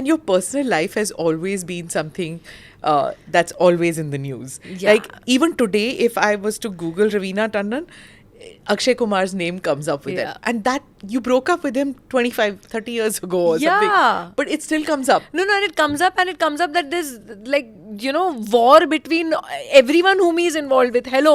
And your personal life has always been something that's always in the news. Yeah. Like even today, if I was to Google Raveena Tandon, Akshay Kumar's name comes up with Yeah. it. And that you broke up with him 25, 30 years ago or Yeah. something. But it still comes up. No, and it comes up that there's like, war between everyone whom he's involved with. Hello,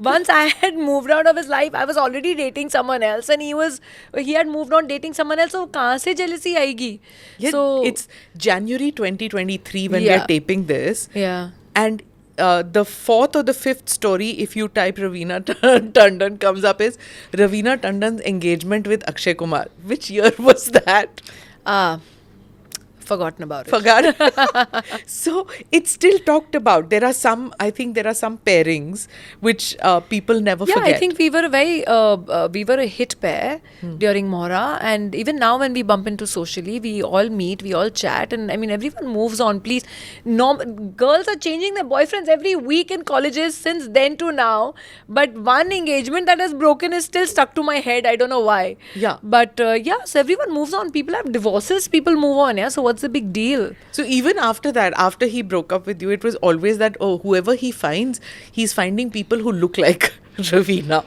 once I had moved out of his life, I was already dating someone else, and he had moved on dating someone else. So kahan se jealousy aayegi? Yeah, So it's January 2023 when we Yeah. are taping this. yeah. And the fourth or the fifth story, if you type Raveena Tandon, comes up is Raveena Tandon's engagement with Akshay Kumar. Which year was that? Forgotten about it. Forgot. So it's still talked about. I think there are some pairings which people never Yeah, forget. I think we were a hit pair during Mohra, and even now when we bump into socially, we all meet, we all chat, and I mean everyone moves on. Please, girls are changing their boyfriends every week in colleges since then to now, but one engagement that has broken is still stuck to my head. I don't know why. Yeah. But so everyone moves on. People have divorces. People move on. Yeah. So what's the big deal? So even after that, after he broke up with you, it was always that, whoever he finds, he's finding people who look like Raveena.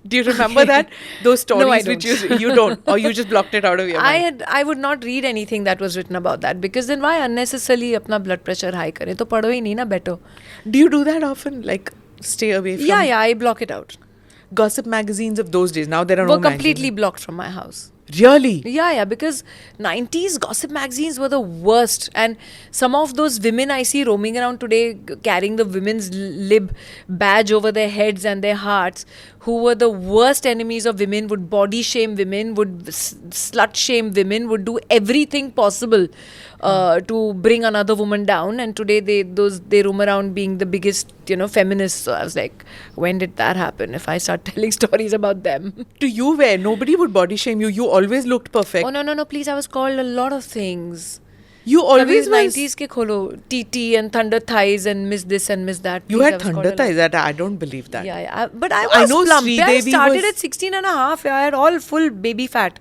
Do you remember that? Those stories No, I which don't. you don't, or you just blocked it out of your mind? I would not read anything that was written about that, because then why unnecessarily अपना blood pressure high करें? तो पढ़ो ही नहीं ना, better. Do you do that often? Like stay away from Yeah, I block it out. gossip magazines of those days? Now there are Were no completely magazines. blocked from my house. Really? Yeah, because 90s gossip magazines were the worst. And some of those women I see roaming around today carrying the women's lib badge over their heads and their hearts, who were the worst enemies of women, would body shame women, would slut shame women, would do everything possible to bring another woman down. And today they roam around being the biggest, feminists. So I was like, when did that happen? If I start telling stories about them. To you, where nobody would body shame you. You always looked perfect. Oh no, please! I was called a lot of things. You always Kabhi was. 90s ke kholo, TT and thunder thighs and miss this and miss that. You Please, I had was called thunder a lot. thighs. That I don't believe that. Yeah. But I I was know plump. I Sridevi started was- at 16 and a half. I had all full baby fat,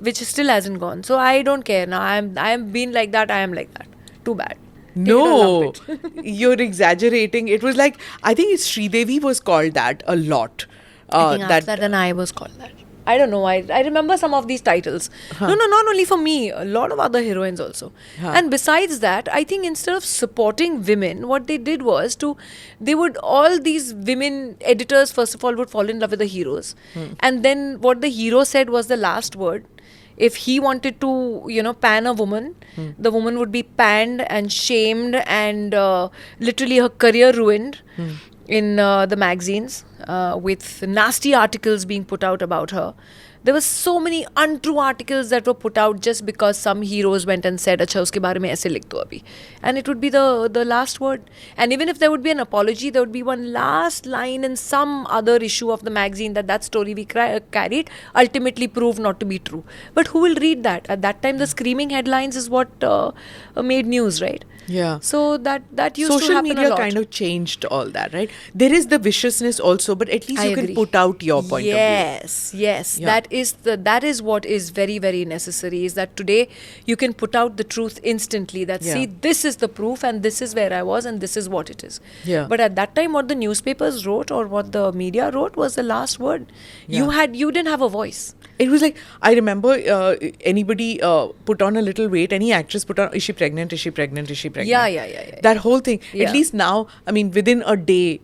which still hasn't gone. So I don't care now. I am been like that. I am like that. Too bad. Take it or No, lump it. you're exaggerating. It was like, I think Sridevi was called that a lot. I think after that, and I was called that. I don't know. I remember some of these titles. No, not only for me, a lot of other heroines also. And besides that, I think instead of supporting women, what they did was all these women editors, first of all, would fall in love with the heroes. And then what the hero said was the last word. If he wanted to, pan a woman, the woman would be panned and shamed and literally her career ruined in the magazines with nasty articles being put out about her. There were so many untrue articles that were put out just because some heroes went and said, "Acha, uske bare mein aise likh do abhi," and it would be the last word. And even if there would be an apology, there would be one last line in some other issue of the magazine that story we carried ultimately proved not to be true. But who will read that? At that time, the screaming headlines is what made news, right? Yeah. So that used to Social happen media a lot. kind of changed all that, right? There is the viciousness also, but at least I you agree. can put out your point of view. Yes. Yeah. That is what is very, very necessary, is that today you can put out the truth instantly, that Yeah. see, this is the proof and this is where I was and this is what it is. Yeah. But at that time, what the newspapers wrote or what the media wrote was the last word. Yeah. You didn't have a voice. It was like, I remember anybody put on a little weight, any actress put on, is she pregnant, is she pregnant, is she pregnant? Yeah. That whole thing. Yeah. At least now, I mean, within a day,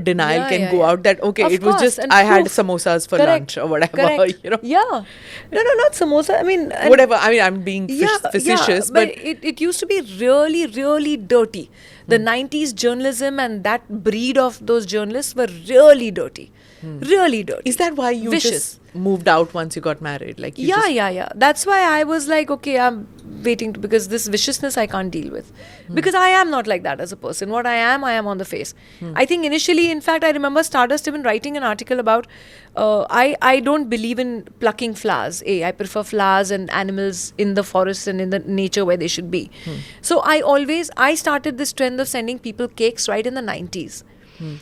denial Yeah, can yeah, go yeah. out that, okay, Of it was course, just, and I had proof. samosas for Correct. lunch or whatever, Correct. Yeah. No, not samosa. I mean, and- whatever. I mean, I'm being facetious, but it used to be really, really dirty. The 90s journalism and that breed of those journalists were really dirty. Really dirty. is that why you Vicious. just moved out once you got married? Like, you just, Yeah. That's why I was like, okay, I'm waiting because this viciousness I can't deal with. Because I am not like that as a person. What I am on the face. I think initially, in fact, I remember Stardust even writing an article about, I don't believe in plucking flowers. I prefer flowers and animals in the forest and in the nature where they should be. So I started this trend of sending people cakes right in the 90s.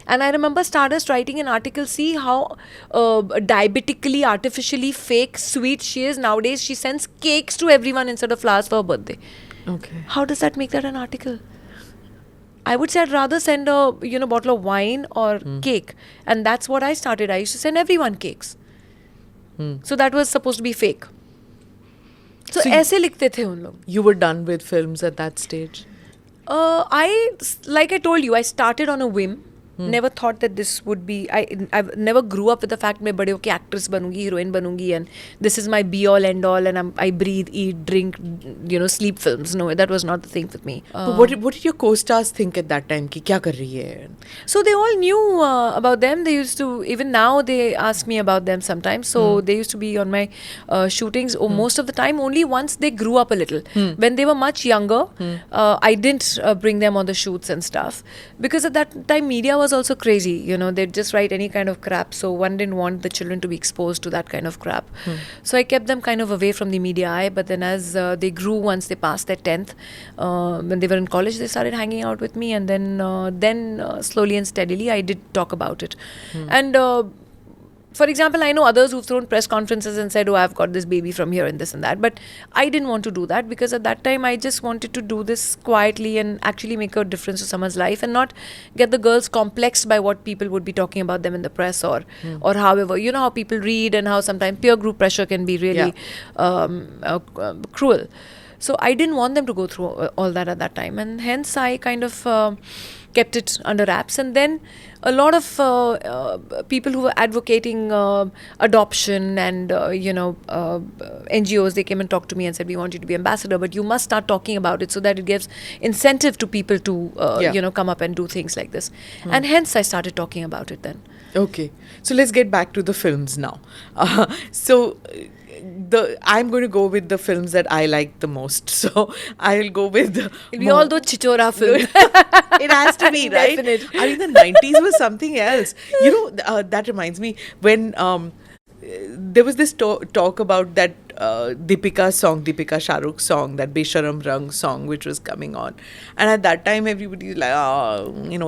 And I remember Stardust writing an article, see how diabetically, artificially fake, sweet she is. Nowadays, she sends cakes to everyone instead of flowers for her birthday. Okay. How does that make that an article? I would say I'd rather send a bottle of wine or cake, and that's what I started. I used to send everyone cakes. So that was supposed to be fake. So ऐसे लिखते थे उन लोग. You were done with films at that stage? Like I told you, I started on a whim. Never thought that this would be. I never grew up with the fact मैं बड़े होके actress बनूंगी, heroine बनूंगी, and this is my be all end all, and I breathe, eat, drink, sleep films. No, that was not the thing with me. But what did your co-stars think at that time? कि क्या कर रही है? So they all knew about them. They used to, even now they ask me about them sometimes. So they used to be on my shootings most of the time. Only once they grew up a little. When they were much younger, I didn't bring them on the shoots and stuff, because at that time media was also crazy. They'd just write any kind of crap. So one didn't want the children to be exposed to that kind of crap. So I kept them kind of away from the media eye. But then as they grew, once they passed their 10th, when they were in college, they started hanging out with me, and then slowly and steadily I did talk about it. And for example, I know others who've thrown press conferences and said, oh, I've got this baby from here and this and that. But I didn't want to do that, because at that time I just wanted to do this quietly and actually make a difference to someone's life, and not get the girls complexed by what people would be talking about them in the press or however. You know how people read, and how sometimes peer group pressure can be really cruel. So I didn't want them to go through all that at that time, and hence I kind of kept it under wraps. And then a lot of people who were advocating adoption and NGOs, they came and talked to me and said, we want you to be ambassador, but you must start talking about it so that it gives incentive to people to come up and do things like this. And hence I started talking about it then. Okay, so let's get back to the films now. I'm going to go with the films that I like the most. So I'll go with we all do Chichora film. It has to be, right? Definite. I mean, the 90s was something else. That reminds me when there was this talk about that Deepika Shah Rukh song, that Besharam Rang song, which was coming on. And at that time, everybody was like,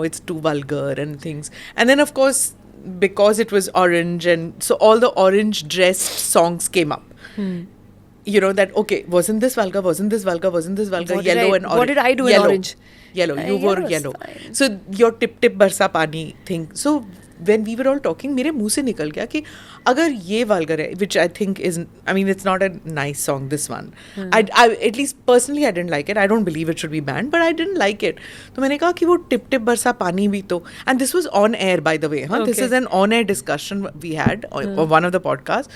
it's too vulgar and things. And then, of course, because it was orange, and so all the orange dressed songs came up. That, okay, wasn't this vulgar, yellow and orange. What did I do in orange? Yellow, you wore yellow. Fine. So your tip tip barsa pani thing. So when we were all talking, मेरे मुंह से निकल गया कि अगर ये vulgar है, which I think is, I mean, it's not a nice song, this one. I at least personally I didn't like it. I don't believe it should be banned, but I didn't like it. तो मैंने कहा कि वो tip tip बरसा पानी भी तो, and this was on air, by the way. Okay. This is an on air discussion we had on one of the podcasts.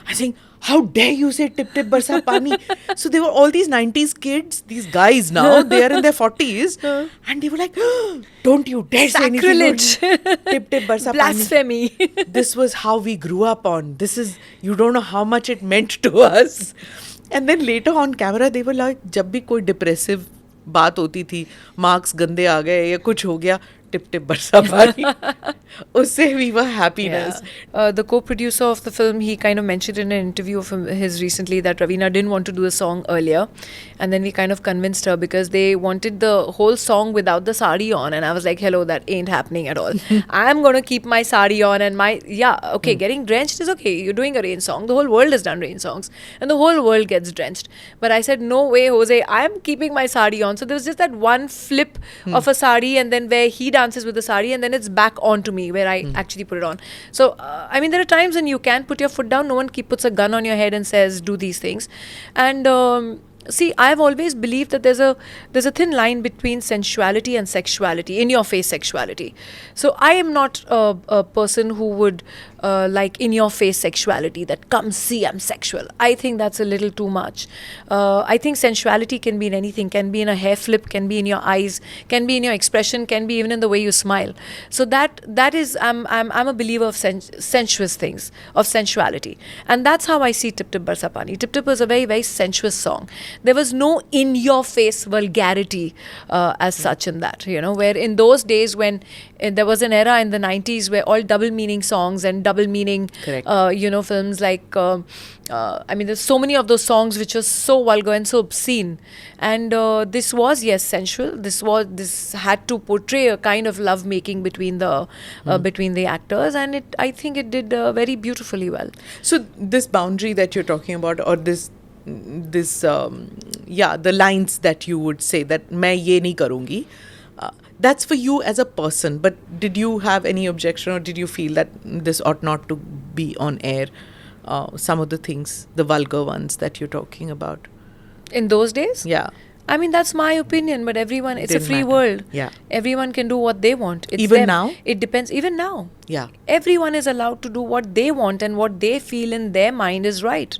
I think, how dare you say tip tip barsa pani? So they were all these 90s kids, these guys now, they are in their 40s, and they were like, don't you dare say anything. Tip tip barsa Blasphemy. pani. This was how we grew up on. You don't know how much it meant to us. And then later on camera, they were like, जब भी कोई depressive बात होती थी, marks गंदे आ गए या कुछ हो गया, tip tip barsa pani. Usse we were happiness. The co-producer of the film, he kind of mentioned in an interview of his recently that Raveena didn't want to do the song earlier, and then we kind of convinced her because they wanted the whole song without the sari on, and I was like, hello, that ain't happening at all. I'm gonna keep my sari on and getting drenched is okay. You're doing a rain song. The whole world has done rain songs, and the whole world gets drenched. But I said, no way, Jose, I'm keeping my sari on. So there was just that one flip of a sari, and then where he dances with the sari, and then it's back on to me where I actually put it on. So I mean, there are times when you can put your foot down. No one puts a gun on your head and says do these things. And see, I've always believed that there's a thin line between sensuality and sexuality, in your face sexuality. So I am not a person who would like in your face sexuality, that come see I'm sexual. I think that's a little too much. I think sensuality can be in anything, can be in a hair flip, can be in your eyes, can be in your expression, can be even in the way you smile. So that is, I'm a believer of sensuous things, of sensuality. And that's how I see Tip Tip Barsa Pani. Tip Tip was a very, very sensuous song. There was no in-your-face vulgarity as such in that, where in those days when there was an era in the 90s where all double-meaning songs and double-meaning, films like, I mean, there's so many of those songs which are so vulgar and so obscene. And this was, yes, sensual. This had to portray a kind of love-making between the actors, and I think it did very beautifully well. So this boundary that you're talking about, or this this the lines that you would say that मैं ये नहीं करूँगी. That's for you as a person, but did you have any objection or did you feel that this ought not to be on air? Some of the things, the vulgar ones that you're talking about. In those days? Yeah. I mean, that's my opinion, but everyone, it's a Didn't free matter. world. Yeah. Everyone can do what they want. It's Even them. now? It depends. Even now. Yeah. Everyone is allowed to do what they want and what they feel in their mind is right.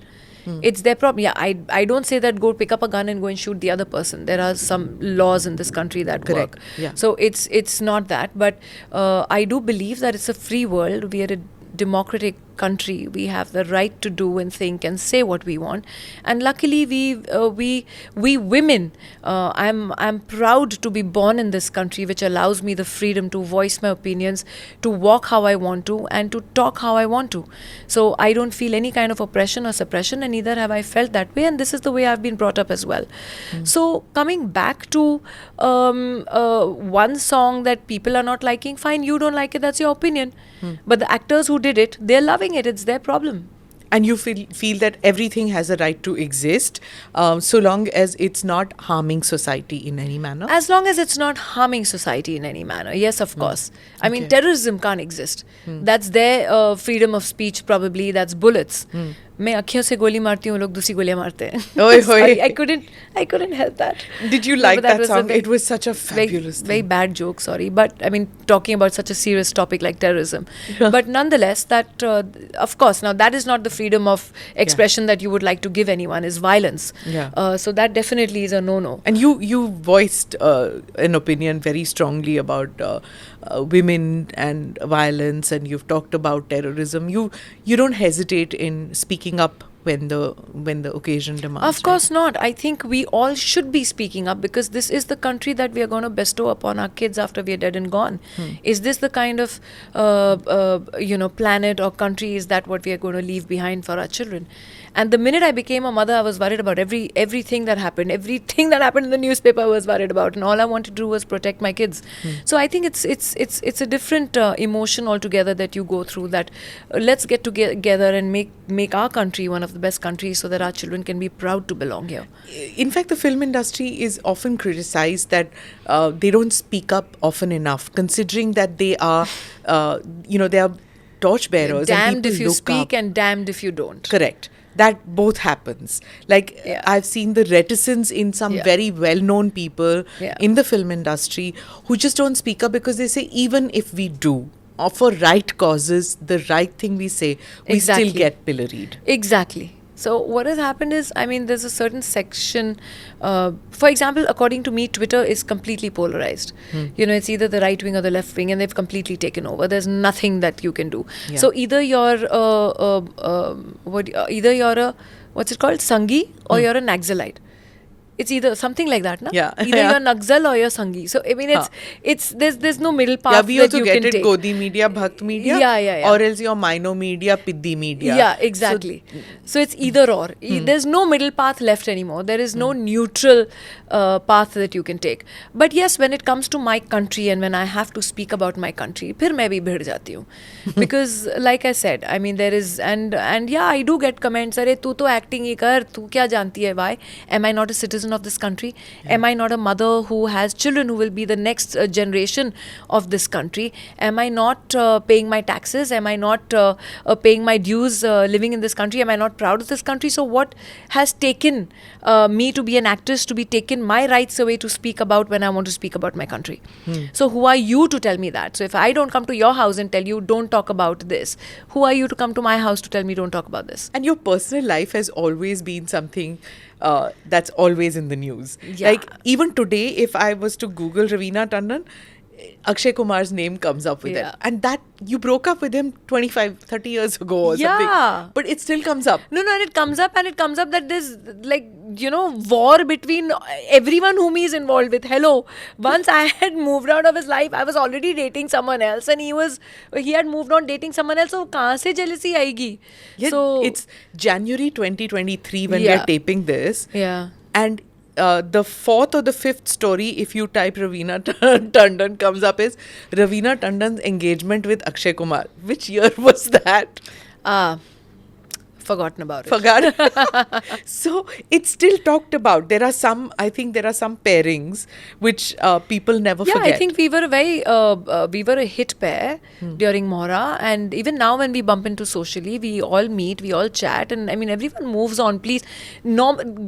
It's their problem. Yeah, I don't say that go pick up a gun and go and shoot the other person. There are some laws in this country that Correct. work. Yeah. So it's not that. But I do believe that it's a free world. We are a democratic country. We have the right to do and think and say what we want. And luckily, we women, I'm proud to be born in this country, which allows me the freedom to voice my opinions, to walk how I want to, and to talk how I want to. So I don't feel any kind of oppression or suppression, and neither have I felt that way. And this is the way I've been brought up as well. So coming back to one song that people are not liking, fine, you don't like it, that's your opinion. But the actors who did it, they're loving it. It's their problem. And you feel that everything has a right to exist, so long as it's not harming society in any manner? As long as it's not harming society in any manner. Yes, of course. I mean, Okay. terrorism can't exist. That's their freedom of speech probably. That's bullets. मैं अखियों से गोली मारती हूँ, लोग दूसरी गोलियां मारते हैं. Oy, oy. Sorry, I couldn't help that. Did you No, like but that was a song? very- It was such a fabulous very thing. bad joke, sorry. But I mean, talking about such a serious topic like terrorism. But nonetheless, that, of course, now that is not the freedom of expression that you would like to give anyone, is violence. Yeah. So that definitely is a no-no. And you voiced an opinion very strongly about women and violence, and you've talked about terrorism. You don't hesitate in speaking up when the occasion demands. Of course not. I think we all should be speaking up, because this is the country that we are going to bestow upon our kids after we are dead and gone. Is this the kind of planet or country, is that what we are going to leave behind for our children? And the minute I became a mother, I was worried about everything that happened. Everything that happened in the newspaper I was worried about, and all I wanted to do was protect my kids. So I think it's a different emotion altogether that you go through. That let's get together and make our country one of the best countries, so that our children can be proud to belong here. In fact, the film industry is often criticized that they don't speak up often enough, considering that they are, they are torchbearers. Damned and people if you look speak up. and damned if you don't. Correct. That both happens. Like, Yeah. I've seen the reticence in some Yeah. very well-known people Yeah. in the film industry who just don't speak up, because they say even if we do, or for right causes, the right thing we say, we Exactly. still get pilloried. Exactly. So what has happened is, I mean, there's a certain section, for example, according to me, Twitter is completely polarized. It's either the right wing or the left wing, and they've completely taken over. There's nothing that you can do. Yeah. So either you're what's it called, Sanghi, or you're a Naxalite. It's either something like that, na? Yeah. Either Yeah. you're Naxal or you're Sanghi. So I mean, it's there's no middle path Yeah, we that also you get can it, take. Godi media, Bhakt media, Yeah. or else your Mino media, Piddi media. Yeah, exactly. So it's either or. There's no middle path left anymore. There is no neutral path that you can take. But yes, when it comes to my country and when I have to speak about my country, फिर मैं भी भिड़ जाती हूँ. Because like I said, I mean, there is, and yeah, I do get comments, अरे तू तो acting ही कर, तू क्या जानती है, why? Am I not a citizen of this country? Am I not a mother who has children who will be the next generation of this country? Am I not paying my taxes? Am I not paying my dues living in this country? Am I not proud of this country? So what has taken me to be an actress, to be taken my rights away to speak about when I want to speak about my country? So who are you to tell me that? So if I don't come to your house and tell you don't talk about this, who are you to come to my house to tell me don't talk about this? And your personal life has always been something that's always in the news. Yeah. Like, even today, if I was to Google Raveena Tandon, Akshay Kumar's name comes up with Yeah. it. And that, you broke up with him 25, 30 years ago or Yeah. something. But it still comes up. No, and it comes up that there's like, war between everyone whom he's involved with. Hello, once I had moved out of his life, I was already dating someone else, and he had moved on dating someone else. So kahan se jealousy aayegi? Yeah, So it's January 2023 when we Yeah. are taping this. yeah. And the fourth or the fifth story, if you type Raveena Tandon, comes up is Raveena Tandon's engagement with Akshay Kumar. Which year was that? forgotten about it. Forgot. So it's still talked about. I think there are some pairings which people never Yeah, forget. I think we were we were a hit pair during Mohra, and even now when we bump into socially, we all meet, we all chat, and I mean everyone moves on. Please,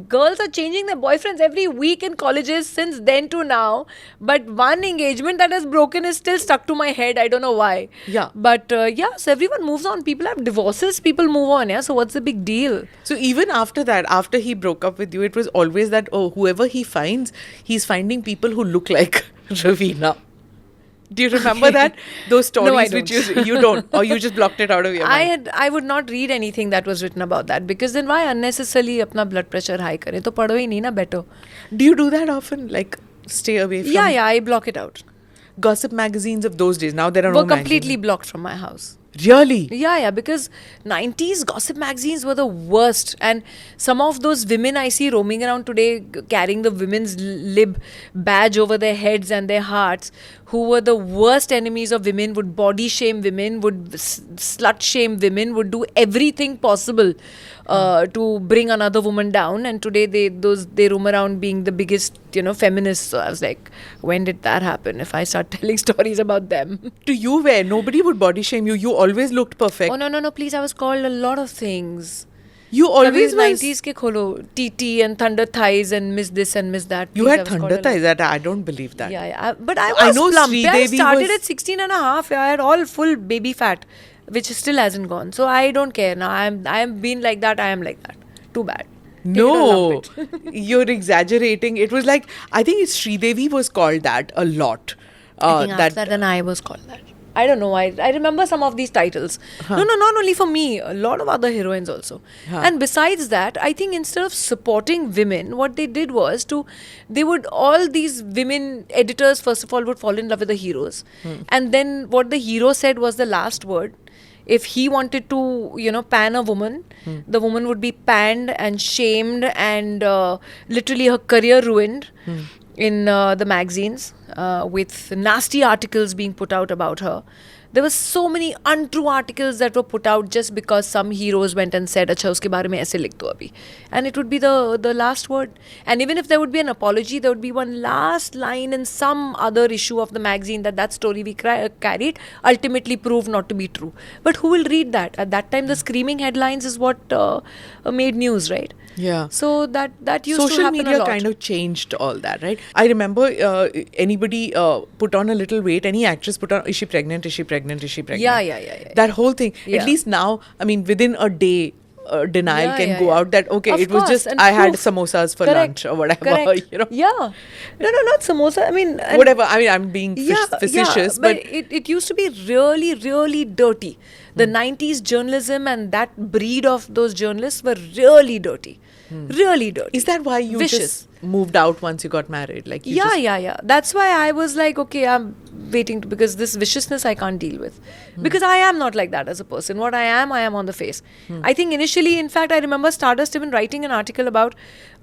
girls are changing their boyfriends every week in colleges since then to now, but one engagement that has broken is still stuck to my head. I don't know why. Yeah. But yeah, so everyone moves on. People have divorces, people move on. Yeah, so what's the big deal? So even after that, after he broke up with you, it was always that, oh, whoever he finds, he's finding people who look like Raveena. Do you remember that? Those stories No, I which don't. you don't, or you just blocked it out of your mind? I would not read anything that was written about that, because then why unnecessarily अपना blood pressure high करें? तो पढ़ो ही नहीं ना, better. Do you do that often? Like, stay away from Yeah, I block it out. gossip magazines of those days? Now there are no Were completely magazines. blocked from my house. Really? Yeah, because 90s gossip magazines were the worst. And some of those women I see roaming around today carrying the women's lib badge over their heads and their hearts, who were the worst enemies of women, would body shame women, would slut shame women, would do everything possible to bring another woman down. And today they roam around being the biggest, feminists. So I was like, when did that happen? If I start telling stories about them. To you, where nobody would body shame you. You always looked perfect. Oh no, please! I was called a lot of things. You always Kabhi was. 90s ke kholo, TT and thunder thighs and miss this and miss that. You Please, I had was called thunder a lot. thighs. That I don't believe that. Yeah. But I I was know plump. Yeah, I Sridevi started was- at 16 and a half. I had all full baby fat, which still hasn't gone. So I don't care now. I am being like that. I am like that. Too bad. Take it or No, lump it. you're exaggerating. It was like, I think Sridevi was called that a lot. I think after that, then I was called that. I don't know. I remember some of these titles. No, not only for me. A lot of other heroines also. And besides that, I think instead of supporting women, what they did was all these women editors, first of all, would fall in love with the heroes. And then what the hero said was the last word. If he wanted to, pan a woman, the woman would be panned and shamed and literally her career ruined in the magazines with nasty articles being put out about her. There were so many untrue articles that were put out just because some heroes went and said, "Acha, uske bare mein aise likh do abhi." And it would be the last word. And even if there would be an apology, there would be one last line in some other issue of the magazine that story we carried ultimately proved not to be true. But who will read that? At that time, the screaming headlines is what made news, right? Yeah. So that used to Social happen media a lot. kind of changed all that, right? I remember anybody put on a little weight, any actress put on, is she pregnant? Is she pregnant? Is she pregnant? Yeah. That whole thing. Yeah. At least now, I mean, within a day, denial can go out that, okay, Of it was course, just, and I had proof. samosas for Correct. lunch or whatever, Correct. Yeah. No, not samosa. I mean, and- whatever. I mean, I'm being facetious, but it used to be really, really dirty. The 90s journalism and that breed of those journalists were really dirty. Really dirty. is that why you Vicious. just moved out once you got married? Like, you just, Yeah. That's why I was like, okay, I'm waiting because this viciousness I can't deal with. Because I am not like that as a person. What I am on the face. I think initially, in fact, I remember Stardust even writing an article about,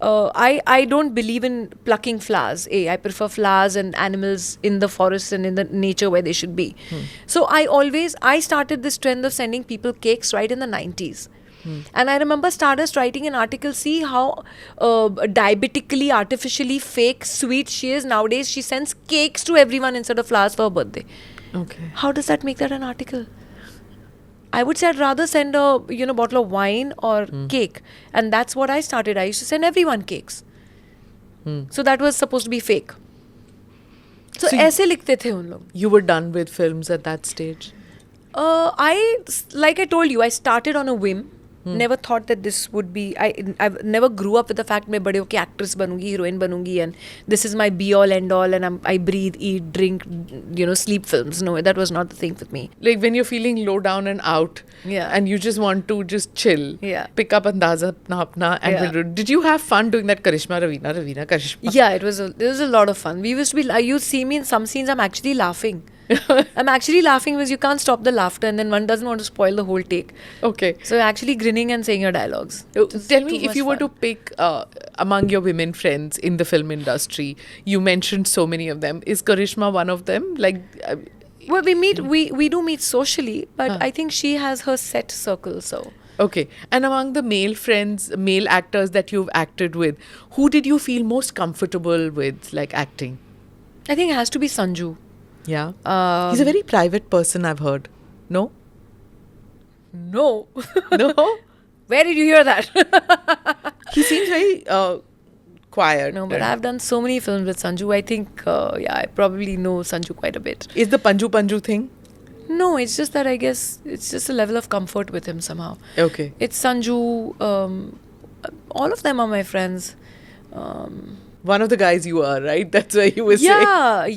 I don't believe in plucking flowers. I prefer flowers and animals in the forest and in the nature where they should be. So I started this trend of sending people cakes right in the 90s. And I remember Stardust writing an article, see how diabetically, artificially fake sweet she is. Nowadays, she sends cakes to everyone instead of flowers for her birthday. okay. How does that make that an article? I would say I'd rather send a bottle of wine or cake. And that's what I started. I used to send everyone cakes. So that was supposed to be fake. So ऐसे लिखते थे उन लोग. You were done with films at that stage? Like I told you, I started on a whim. Never thought that this would be. I never grew up with the fact मैं बड़े होके actress बनूंगी, heroine बनूंगी, and this is my be all end all, and I breathe, eat, drink, sleep films. No, that was not the thing with me. Like when you're feeling low down and out, Yeah. and you just want to just chill, Yeah. pick up Andaza apna, and did you have fun doing that Karishma Raveena Karishma? Yeah, it was a lot of fun. We used to be. You see me in some scenes. I'm actually laughing. I'm actually laughing because you can't stop the laughter, and then one doesn't want to spoil the whole take. Okay. So you're actually grinning and saying your dialogues. Tell me, if you were to pick among your women friends in the film industry, you mentioned so many of them. Is Karishma one of them? Like, Well, we do meet socially, but I think she has her set circle. So Okay. And among the male friends, male actors that you've acted with, who did you feel most comfortable with, like acting? I think it has to be Sanju. Yeah. He's a very private person, I've heard. No? No. No? Where did you hear that? He seems very quiet. No, but I've done so many films with Sanju. I think, I probably know Sanju quite a bit. Is the Panju Panju thing? No, it's just that I guess it's just a level of comfort with him somehow. Okay. It's Sanju. All of them are my friends. One of the guys you are, right? That's why you were saying.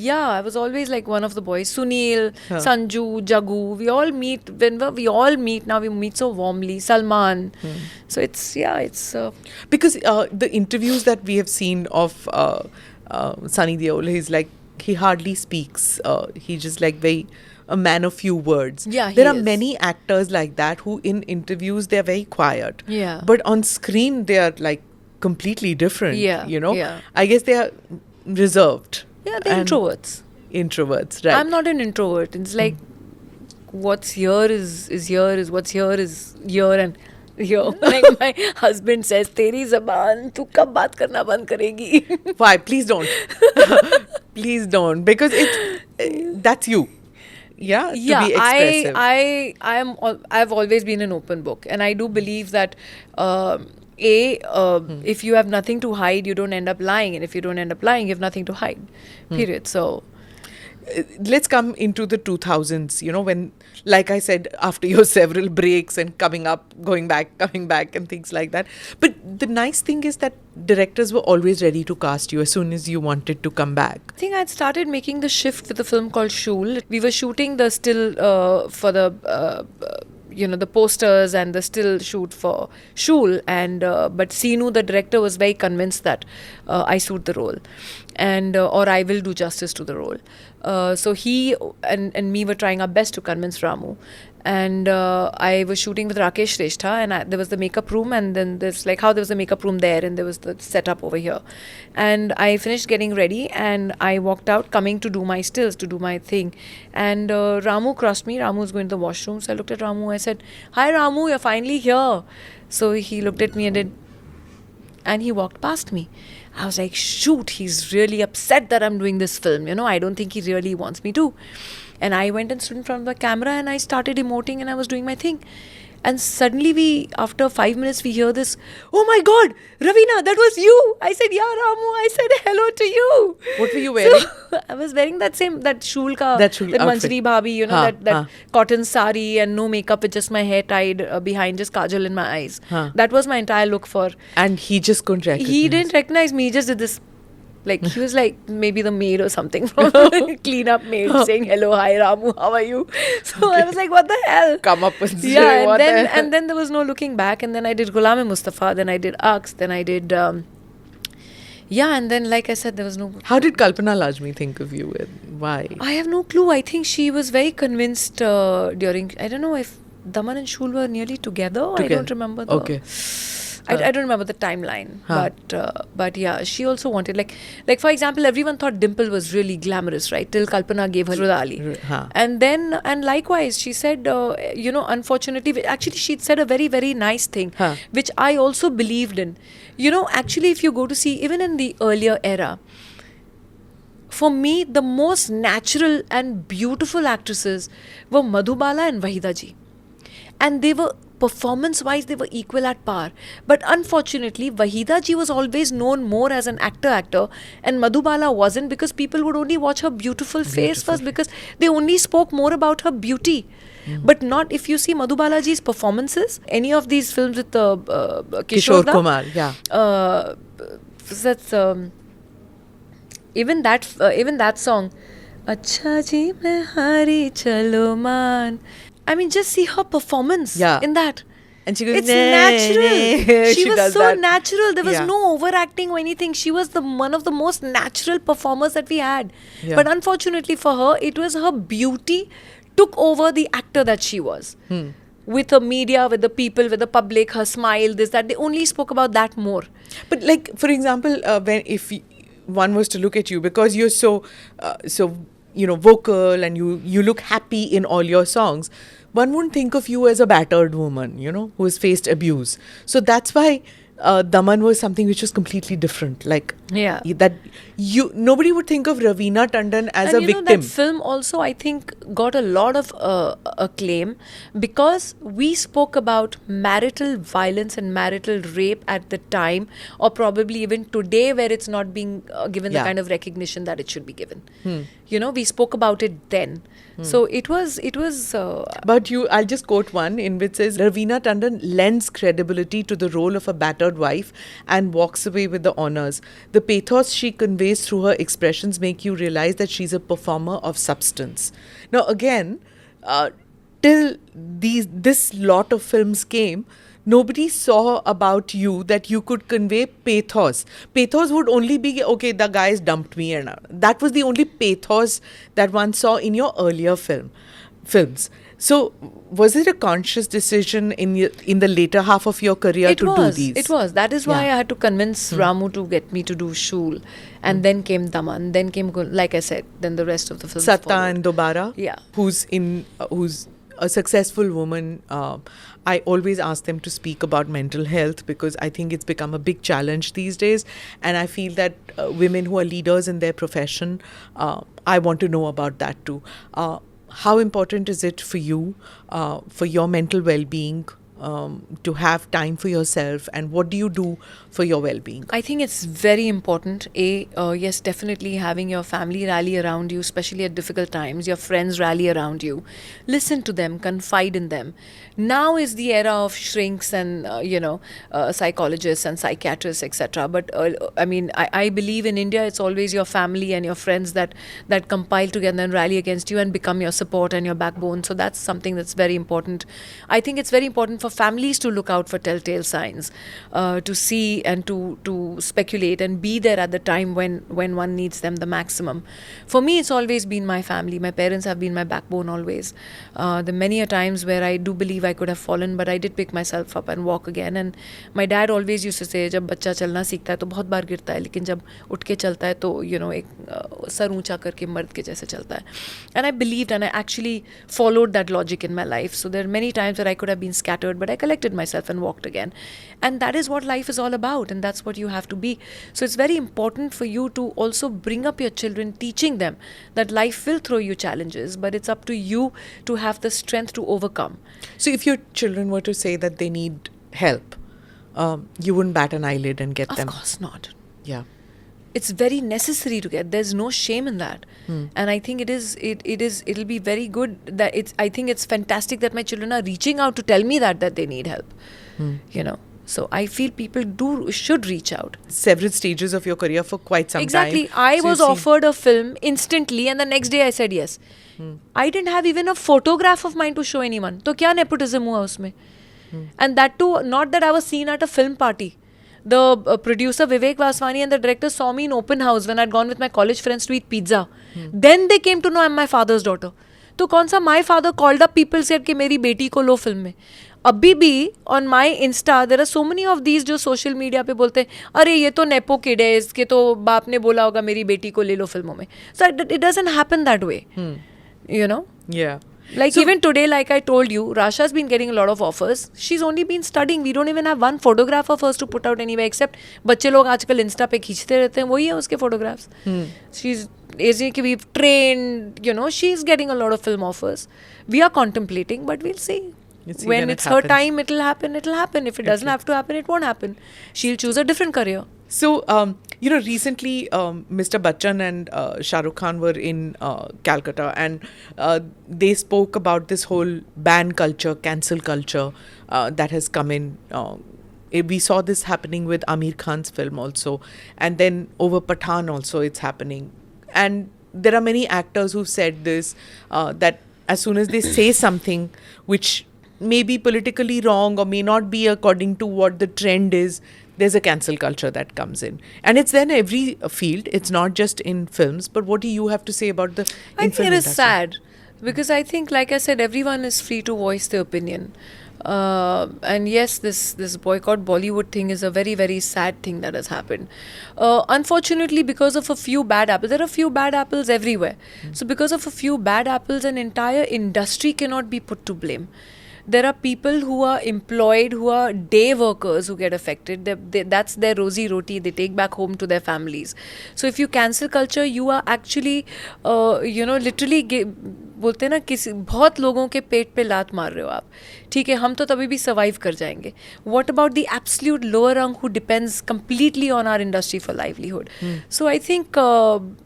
Yeah. I was always like one of the boys. Sunil, Sanju, Jagu. We all meet. Whenever we all meet now, we meet so warmly. Salman. So it's. Because the interviews that we have seen of Sunny Deol, he's like, he hardly speaks. He's just like a man of few words. Yeah, there are he is. many actors like that who in interviews they're very quiet. Yeah. But on screen they are like completely different. Yeah, You know? yeah. I guess they are reserved. Yeah, they're And introverts. Introverts, right. I'm not an introvert. It's like what's here is here, is what's here is here and here. Like my husband says, "Teri zaban, tu kab baat karna band karegi?" Why? Please don't. Please don't. Because that's you. Yeah, to be expressive. I've always been an open book, and I do believe that if you have nothing to hide, you don't end up lying, and if you don't end up lying, you have nothing to hide. Period. So Let's come into the 2000s, you know, when, like I said, after your several breaks and coming up, going back, coming back and things like that. But the nice thing is that directors were always ready to cast you as soon as you wanted to come back. I think I'd started making the shift with a film called Shul. We were shooting the still for the the posters and the still shoot for Shul, and but Seenu, the director, was very convinced that I suit the role, and or I will do justice to the role. So he and me were trying our best to convince Ramu. And I was shooting with Rakesh Shrestha, and there was the makeup room, and then there's like how there was a makeup room there, and there was the setup over here. And I finished getting ready, and I walked out, coming to do my stills, to do my thing. And Ramu crossed me. Ramu was going to the washroom, so I looked at Ramu. I said, "Hi, Ramu, you're finally here." So he looked at me and he walked past me. I was like, shoot, he's really upset that I'm doing this film. I don't think he really wants me to. And I went and stood in front of the camera and I started emoting and I was doing my thing. And suddenly after 5 minutes, we hear this, "Oh my God, Ravina, that was you." I said, "Yeah, Ramu." I said, "Hello to you." What were you wearing? So, I was wearing that Shul Shul outfit. Manjari Bhabhi, that cotton sari and no makeup with just my hair tied behind, just kajal in my eyes. That was my entire look for. And he just couldn't recognize. He didn't recognize me, he just did this. Like, he was like maybe the maid or something from clean-up maid saying, "Hello, hi, Ramu, how are you?" So I was like, what the hell? Come up and say, yeah, what the hell? and then there was no looking back. And then I did Ghulam-e-Mustafa, then I did Aks, then I did... and then, like I said, there was no... How did Kalpana Lajmi think of you and why? I have no clue. I think she was very convinced during... I don't know if Daman and Shul were nearly together. I don't remember the... Okay. I don't remember the timeline, but yeah, she also wanted like for example, everyone thought Dimple was really glamorous, right? Till Kalpana gave her Rudali, and likewise, she said, unfortunately, actually, she'd said a very, very nice thing, which I also believed in. Actually, if you go to see, even in the earlier era, for me, the most natural and beautiful actresses were Madhubala and Wahida ji, and they were. Performance-wise, they were equal at par. But unfortunately, Wahida ji was always known more as an actor, and Madhubala wasn't, because people would only watch her beautiful face first, because they only spoke more about her beauty. But not if you see Madhubala ji's performances, any of these films with Kishore Kumar, yeah. That's even that song, "Acha ji main hari chalo man." I mean, just see her performance in that. And she goes, it's natural. She was so natural. There was no overacting or anything. She was one of the most natural performers that we had. Yeah. But unfortunately for her, it was her beauty took over the actor that she was. With the media, with the people, with the public, her smile, this, that. They only spoke about that more. But like, for example, if one was to look at you, because you're so vocal and you look happy in all your songs, one wouldn't think of you as a battered woman, who has faced abuse. So that's why Daman was something which was completely different. Like Yeah. that nobody would think of Raveena Tandon as And a victim. that film also, I think, got a lot of acclaim because we spoke about marital violence and marital rape at the time, or probably even today, where it's not being given the Yeah. kind of recognition that it should be given. We spoke about it then. So it was. But I'll just quote one in which says, Raveena Tandon lends credibility to the role of a battered wife and walks away with the honors. The pathos she conveys through her expressions make you realize that she's a performer of substance. Now again, till this lot of films came, nobody saw about you that you could convey pathos. Pathos would only be, okay, the guys dumped me, and that was the only pathos that one saw in your earlier films. So, was it a conscious decision in the later half of your career to do these? It was. That is why Yeah. I had to convince Ramu to get me to do Shool. And then came Daman. Then came, like I said, then the rest of the films Satta followed. and Dobara, Yeah. who's a successful woman. I always ask them to speak about mental health because I think it's become a big challenge these days, and I feel that women who are leaders in their profession, I want to know about that too. How important is it for you, for your mental well-being, to have time for yourself, and what do you do for your well-being? I think it's very important. Yes, definitely having your family rally around you, especially at difficult times, your friends rally around you. Listen to them, confide in them. Now is the era of shrinks and, psychologists and psychiatrists, etc. But I believe in India, it's always your family and your friends that compile together and rally against you and become your support and your backbone. So that's something that's very important. I think it's very important for families to look out for telltale signs, to see and to speculate and be there at the time when one needs them the maximum. For me, it's always been my family. My parents have been my backbone always. There are many a times where I do believe I could have fallen, but I did pick myself up and walk again. And my dad always used to say, जब बच्चा चलना सीखता है तो बहुत बार गिरता है, लेकिन जब उठ के चलता है तो एक सर ऊंचा करके मर्द के जैसे चलता है. And I believed and I actually followed that logic in my life. So there are many times where I could have been scattered, but I collected myself and walked again. And that is what life is all about, and that's what you have to be. So it's very important for you to also bring up your children, teaching them that life will throw you challenges, but it's up to you to have the strength to overcome. So if your children were to say that they need help, you wouldn't bat an eyelid and get them? Of course not. Yeah. It's very necessary to get. There's no shame in that. And I think it'll be very good that I think it's fantastic that my children are reaching out to tell me that they need help. So I feel people should reach out. Several stages of your career for quite some time. Exactly. I was offered a film instantly and the next day I said yes. I didn't have even a photograph of mine to show anyone. तो क्या nepotism हुआ उसमें? And that too, not that I was seen at a film party. The producer Vivek Vaswani and the director saw me in open house when I'd gone with my college friends to eat pizza. Then they came to know I'm my father's daughter. तो कौन सा my father called up people said कि मेरी बेटी को लो film में. अभी भी on my Insta there are so many of these जो social media पे बोलते हैं अरे ये तो nepo kid है, इसके तो बाप ने बोला होगा मेरी बेटी को ले लो फिल्मों में. So it doesn't happen that way. Yeah. Like so, even today, like I told you, Rasha's been getting a lot of offers. She's only been studying. We don't even have one photograph of hers to put out anywhere except बच्चे लोग आजकल Insta पे खींचते रहते हैं, वही है उसके photographs. She's we've trained, she's getting a lot of film offers. We are contemplating, but we'll see. When it's her time, it'll happen. If it doesn't have to happen, it won't happen. She'll choose a different career. So, recently Mr. Bachchan and Shah Rukh Khan were in Calcutta, and they spoke about this whole ban culture, cancel culture that has come in. We saw this happening with Amir Khan's film also, and then over Pathaan also it's happening. And there are many actors who've said this, that as soon as they say something which may be politically wrong or may not be according to what the trend is, there's a cancel culture that comes in. And it's then every field. It's not just in films. But what do you have to say about the I think it is sad Because I think, like I said, everyone is free to voice their opinion. And yes, this boycott Bollywood thing is a very, very sad thing that has happened. Unfortunately, because of a few bad apples, there are a few bad apples everywhere. So because of a few bad apples, an entire industry cannot be put to blame. There are people who are employed, who are day workers who get affected. That's their rosy roti. They take back home to their families. So if you cancel culture, you are actually, literally बोलते हैं ना किसी बहुत लोगों के पेट पे लात मार रहे हो आप. ठीक है, हम तो तभी भी सर्वाइव कर जाएंगे. What about the absolute lower rung who depends completely on our industry for livelihood? So I think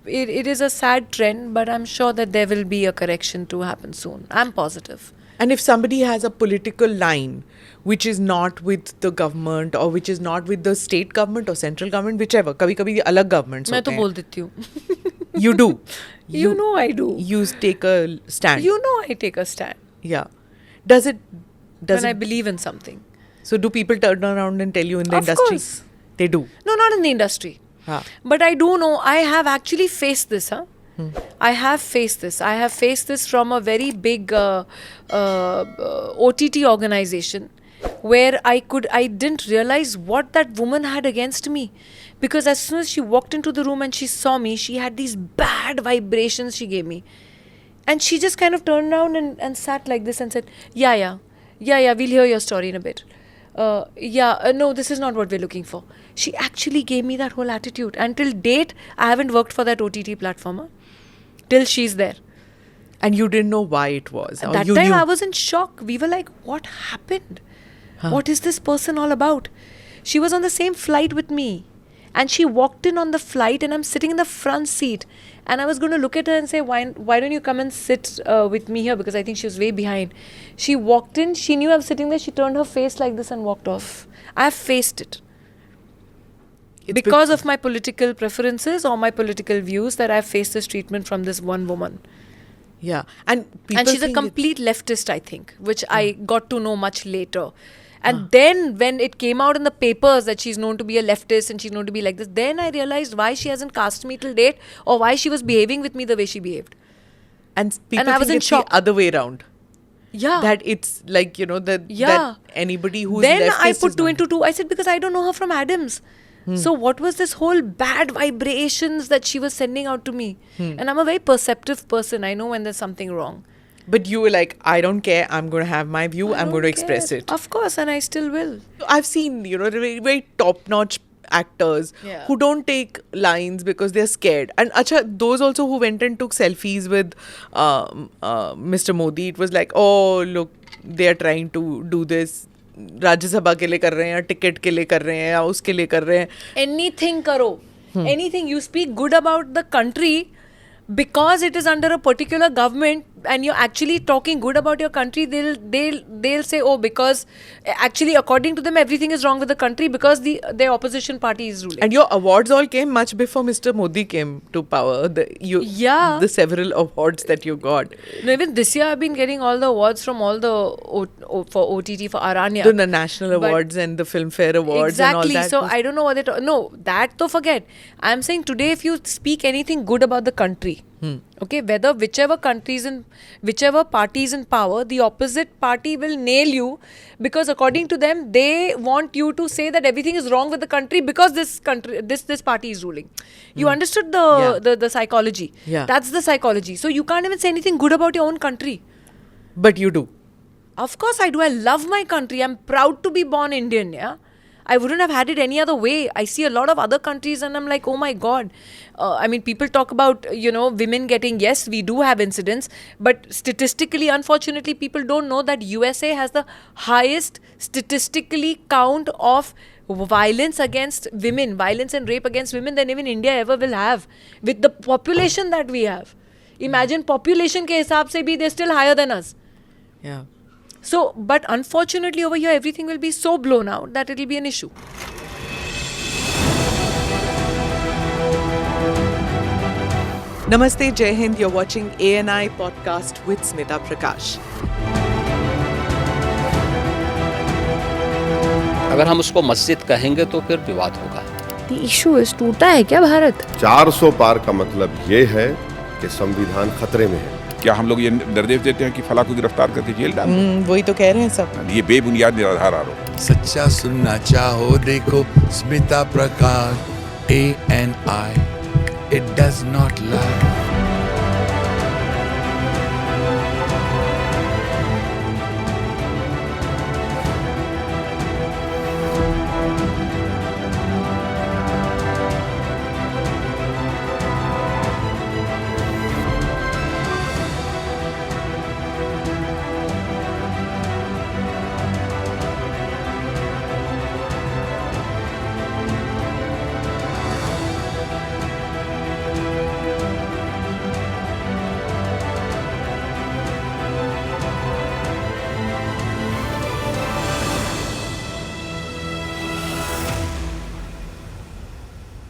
it is a sad trend, but I'm sure that there will be a correction to happen soon. I'm positive. And if somebody has a political line which is not with the government or which is not with the state government or central government, whichever, कभी-कभी अलग governments मैं तो होते हैं. बोल देती हूँ. You do. You know I do. You take a stand. You know I take a stand Yeah. Does it? when I believe in something. So do people turn around and tell you in the Of industry? course. They do. No, not in the industry. हाँ. But I do know, I have actually faced this, I have faced this. I have faced this from a very big OTT organization where I didn't realize what that woman had against me. Because as soon as she walked into the room and she saw me, she had these bad vibrations she gave me. And she just kind of turned around and sat like this and said, yeah, we'll hear your story in a bit. No, this is not what we're looking for. She actually gave me that whole attitude. Until date, I haven't worked for that OTT platform. Till she's there. And you didn't know why it was. At or that you time, knew. I was in shock. We were like, what happened? What is this person all about? She was on the same flight with me. And she walked in on the flight and I'm sitting in the front seat. And I was going to look at her and say, why don't you come and sit with me here? Because I think she was way behind. She walked in. She knew I was sitting there. She turned her face like this and walked off. I have faced it. Because of my political preferences or my political views, that I've faced this treatment from this one woman. Yeah. And she's a complete leftist, I think, which I got to know much later. And then when it came out in the papers that she's known to be a leftist and she's known to be like this, then I realized why she hasn't cast me till date or why she was behaving with me the way she behaved. And people I was think in it's shock. the other way around. Yeah. That it's like, that anybody who's then leftist I put is two not- into two. I said, because I don't know her from Adams. So what was this whole bad vibrations that she was sending out to me? And I'm a very perceptive person. I know when there's something wrong. But you were like, I don't care. I'm going to have my view. I'm going to express it. Of course, and I still will. I've seen, very, very top-notch actors who don't take lines because they're scared. And those also who went and took selfies with Mr. Modi, it was like, oh, look, they're trying to do this. Rajya Sabha के लिए कर रहे हैं, ticket के लिए कर रहे हैं, या उसके लिए कर रहे हैं. Anything करो. Anything. You speak good about the country because it is under a particular government and you're actually talking good about your country, they'll say, oh, because actually according to them everything is wrong with the country because their opposition party is ruling. And your awards all came much before Mr. Modi came to power. The several awards that you got. No, even this year I've been getting all the awards from all the for OTT, for Aranya. The national awards and the Filmfare awards and all that. Exactly. So I don't know what they talk. No, that to forget. I'm saying today if you speak anything good about the country, okay, whichever party is in power, the opposite party will nail you because according to them, they want you to say that everything is wrong with the country because this party is ruling. You understood the psychology. Yeah. That's the psychology. So you can't even say anything good about your own country. But you do. Of course I do. I love my country. I'm proud to be born Indian, yeah. I wouldn't have had it any other way. I see a lot of other countries and I'm like, oh my God. I mean, people talk about, women getting, yes, we do have incidents. But statistically, unfortunately, people don't know that USA has the highest statistically count of violence against women, violence and rape against women than even India ever will have. With the population that we have. Imagine population ke hisab se bhi, they're still higher than us. Yeah. So, but unfortunately over here, everything will be so blown out that it will be an issue. Namaste, Jai Hind. You're watching ANI podcast with Smita Prakash. अगर हम उसको मस्जिद कहेंगे तो फिर विवाद होगा. The issue is टूटा है क्या भारत? 400 पार का मतलब ये है कि संविधान खतरे में है. क्या हम लोग ये निर्देश देते हैं कि फला को गिरफ्तार करके जेल डाल दो? वही तो कह रहे हैं सब. ये बेबुनियाद निराधार आरोप. सच्चा सुनना चाहो देखो स्मिता प्रकाश ANI, it does not lie.